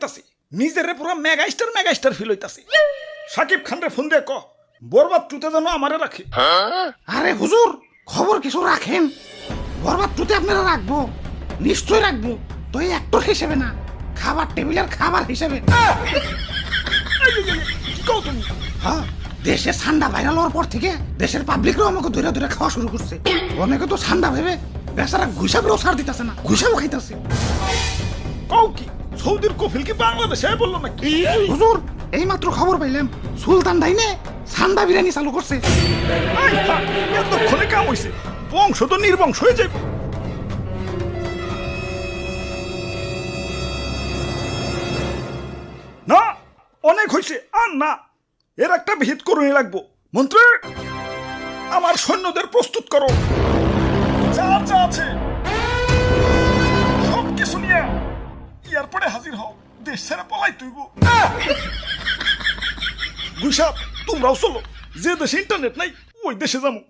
তাসি নিজেরে পুরো mega star feel হইতাছি। Shakib Khan রে ফোন দিয়ে ক বরবাদ টুতে যেন আমারে রাখে। আরে হুজুর খবর কিছু রাখেন, বরবাদ টুতে আপনারা রাখবো, নিশ্চয় রাখবো। তো এই অ্যাক্টর হিসেবে না, খাবার টেবিলের খাবার হিসেবে। কি কও তুমি? হ্যাঁ, দেশে ঠান্ডা ভাইরাল হওয়ার পর থেকে দেশের পাবলিকরাও আমাকে ধরে ধরে খাওয়া শুরু করছে। অনেকে তো ঠান্ডা ভেবে বেচারা ঘুষাবেও ছাড় দিতেছে না, ঘুষাবো খাইতেছে। কও কি সৌদির কফিল কি বাংলাদেশে বললো নাকি? হুজুর এইমাত্র খবর পাইলাম সুলতান ডাইনে ঠান্ডা বিরিয়ানি চালু করছে। এতক্ষণে কাম হইছে, বংশ তো নির্বংশ হয়ে যাবে। না অনেক হয়েছে, আর না, এর একটা বিহিত করুনি লাগবো। মন্ত্রী আমার সৈন্যদের প্রস্তুত করো, যা যা আছে সব কিছু নিয়ে এয়ারপোর্টে হাজির হও, দেশ ছেড়ে পলাই তুইব। গুইসাপ তোমরাও চলো, যে দেশে ইন্টারনেট নাই ওই দেশে যাবো।